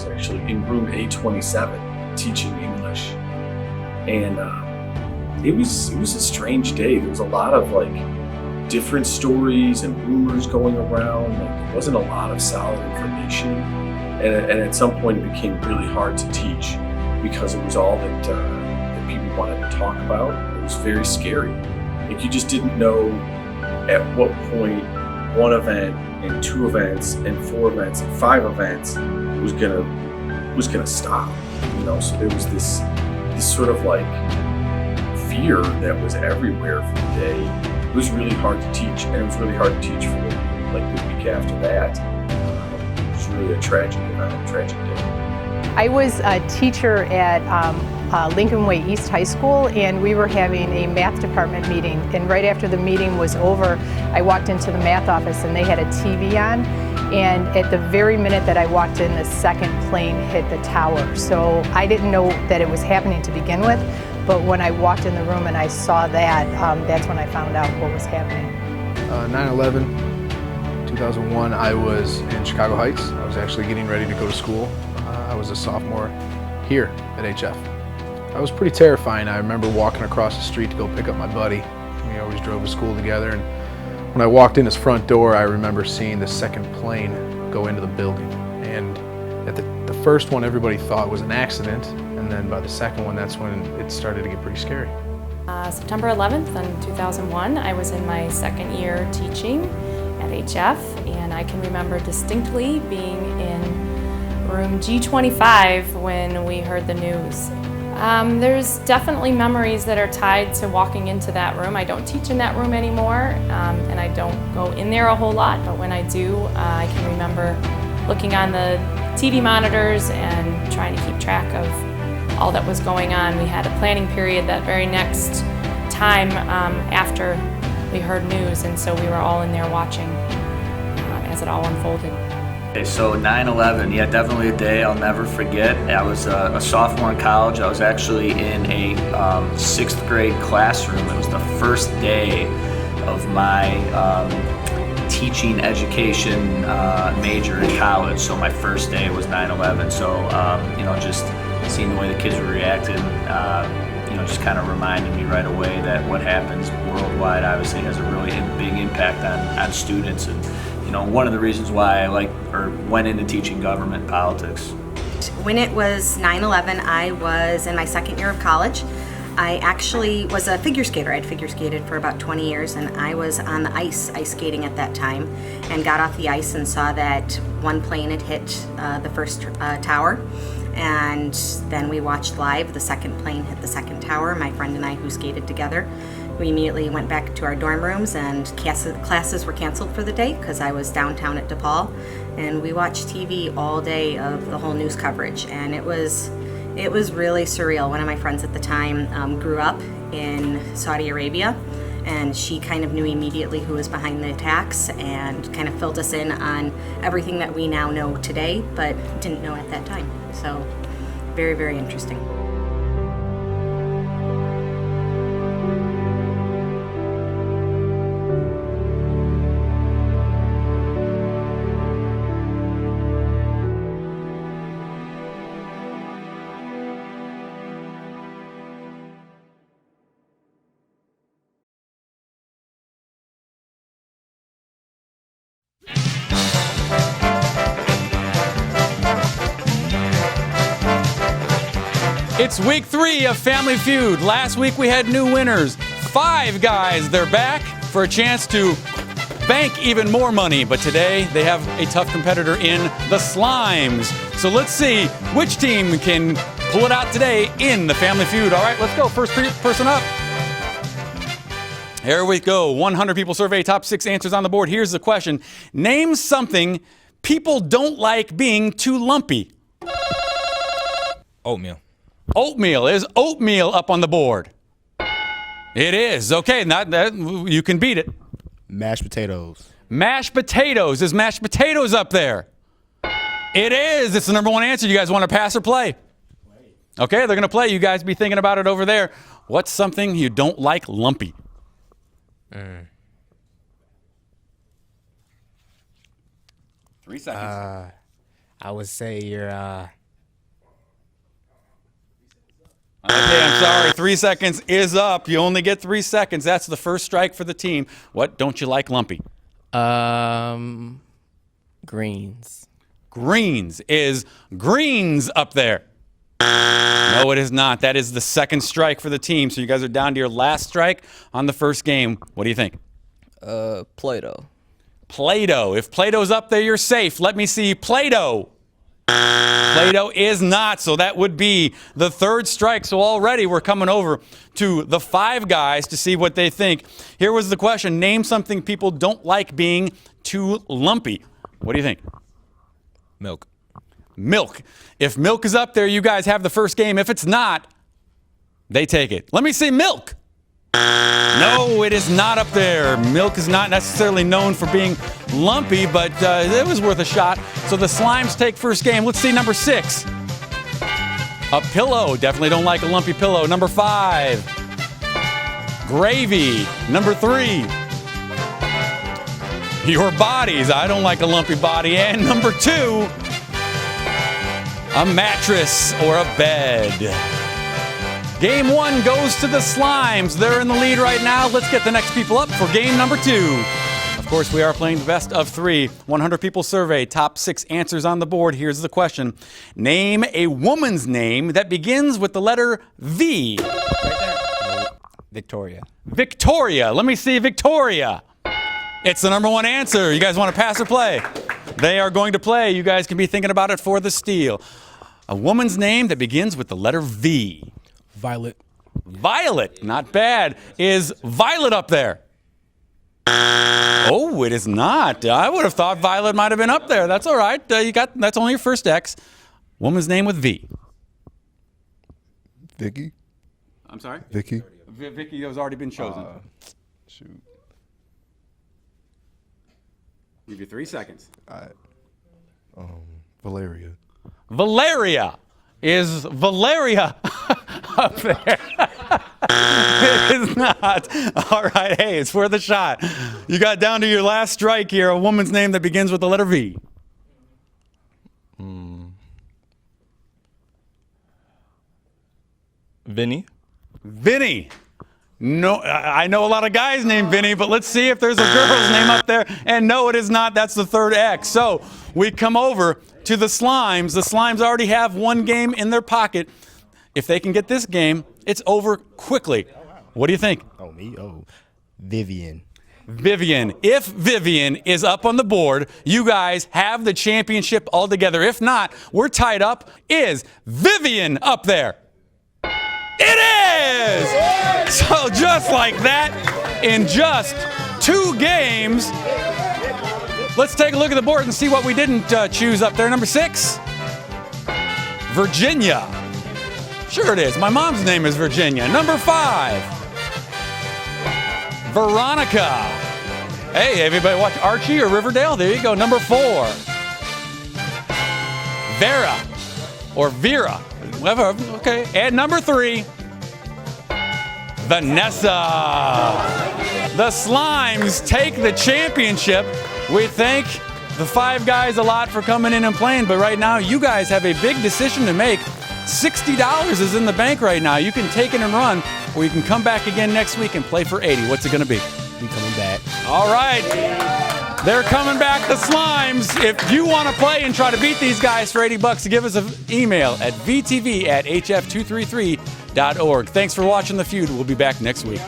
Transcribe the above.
was actually in room A27 teaching English, and it was a strange day. There was a lot of like different stories and rumors going around. Like, there wasn't a lot of solid information, and at some point it became really hard to teach because it was all that people wanted to talk about. It was very scary. Like, you just didn't know at what point one event and two events and four events and five events was gonna stop. You know, so there was this sort of like fear that was everywhere for the day. It was really hard to teach, and it was really hard to teach for like the week after that. It was really a tragic day. I was a teacher at Lincoln Way East High School, and we were having a math department meeting, and right after the meeting was over, I walked into the math office and they had a TV on, and at the very minute that I walked in, the second plane hit the tower. So I didn't know that it was happening to begin with, but when I walked in the room and I saw that, that's when I found out what was happening. 9/11, 2001, I was in Chicago Heights. I was actually getting ready to go to school. I was a sophomore here at HF. That was pretty terrifying. I remember walking across the street to go pick up my buddy. We always drove to school together, and when I walked in his front door, I remember seeing the second plane go into the building. And at the first one, everybody thought was an accident, and then by the second one, that's when it started to get pretty scary. September 11th in 2001, I was in my second year teaching at HF, and I can remember distinctly being in room G25 when we heard the news. There's definitely memories that are tied to walking into that room. I don't teach in that room anymore, and I don't go in there a whole lot, but when I do, I can remember looking on the TV monitors and trying to keep track of all that was going on. We had a planning period that very next time after we heard news, and so we were all in there watching as it all unfolded. Okay, so 9/11, yeah, definitely a day I'll never forget. I was a sophomore in college. I was actually in a 6th grade classroom. It was the first day of my teaching education major in college. So my first day was 9/11. So, you know, just seeing the way the kids were reacting, you know, just kind of reminded me right away that what happens worldwide obviously has a really big impact on students. And you know, one of the reasons why I went into teaching government politics. When it was 9/11, I was in my second year of college. I actually was a figure skater. I'd figure skated for about 20 years, and I was on the ice skating at that time, and got off the ice and saw that one plane had hit the first tower. And then we watched live the second plane hit the second tower, my friend and I who skated together. We immediately went back to our dorm rooms, and classes were canceled for the day because I was downtown at DePaul, and we watched TV all day of the whole news coverage, and it was really surreal. One of my friends at the time grew up in Saudi Arabia, and she kind of knew immediately who was behind the attacks and kind of filled us in on everything that we now know today, but didn't know at that time. So very, very interesting. It's week 3 of Family Feud. Last week we had new winners. 5 guys, they're back for a chance to bank even more money. But today they have a tough competitor in the Slimes. So let's see which team can pull it out today in the Family Feud. All right, let's go. First person up. Here we go. 100 people survey, top 6 answers on the board. Here's the question. Name something people don't like being too lumpy. Oatmeal. Oatmeal. Is oatmeal up on the board? It is. Okay, you can beat it. Mashed potatoes. Mashed potatoes. Is mashed potatoes up there? It is. It's the number 1 answer. You guys want to pass or play? Okay, they're going to play. You guys be thinking about it over there. What's something you don't like lumpy? 3 seconds. I would say you're Okay, I'm sorry. 3 seconds is up. You only get 3 seconds. That's the first strike for the team. What don't you like, Lumpy? Greens. Greens. Is greens up there? No, it is not. That is the second strike for the team. So you guys are down to your last strike on the first game. What do you think? Play-Doh. Play-Doh. If Play-Doh's up there, you're safe. Let me see Play-Doh. Play-Doh is not, so that would be the third strike. So already we're coming over to the 5 guys to see what they think. Here was the question. Name something people don't like being too lumpy. What do you think? Milk. Milk. If milk is up there, you guys have the first game. If it's not, they take it. Let me see milk. No, it is not up there. Milk is not necessarily known for being lumpy, but it was worth a shot. So the Slimes take first game. Let's see number 6. A pillow. Definitely don't like a lumpy pillow. Number 5. Gravy. Number 3. Your bodies. I don't like a lumpy body. And number 2. A mattress or a bed. Game 1 goes to the Slimes. They're in the lead right now. Let's get the next people up for game number 2. Of course, we are playing the best of 3. 100 people survey. Top 6 answers on the board. Here's the question. Name a woman's name that begins with the letter V. Victoria. Victoria. Let me see Victoria. It's the number 1 answer. You guys want to pass or play? They are going to play. You guys can be thinking about it for the steal. A woman's name that begins with the letter V. Violet. Violet, not bad. Is Violet up there? Oh, it is not. I would have thought Violet might have been up there. That's all right. That's only your first X. Woman's name with V. Vicky. I'm sorry? Vicky. Vicky has already been chosen. Shoot. Give you 3 seconds. Valeria. Valeria. Is Valeria up there? It is not. All right, hey, it's worth a shot. You got down to your last strike here, a woman's name that begins with the letter V. Vinny. Vinny. No, I know a lot of guys named Vinny, but let's see if there's a girl's name up there. And no, it is not. That's the third X. So we come over to the Slimes. The Slimes already have 1 game in their pocket. If they can get this game, it's over quickly. What do you think? Oh, me? Oh, Vivian. Vivian. If Vivian is up on the board, you guys have the championship altogether. If not, we're tied up. Is Vivian up there? It is! So just like that, in just 2 games, let's take a look at the board and see what we didn't choose up there. Number 6, Virginia. Sure it is. My mom's name is Virginia. Number 5, Veronica. Hey, everybody watch Archie or Riverdale? There you go. Number 4, Vera or Vera. Okay. And number 3, Vanessa. The Slimes take the championship. We thank the 5 guys a lot for coming in and playing, but right now you guys have a big decision to make. $60 is in the bank right now. You can take it and run, or you can come back again next week and play for 80. What's it going to be? We coming back. All right. They're coming back, the Slimes. If you want to play and try to beat these guys for $80, give us an email at vtv@hf233.org. Thanks for watching The Feud. We'll be back next week.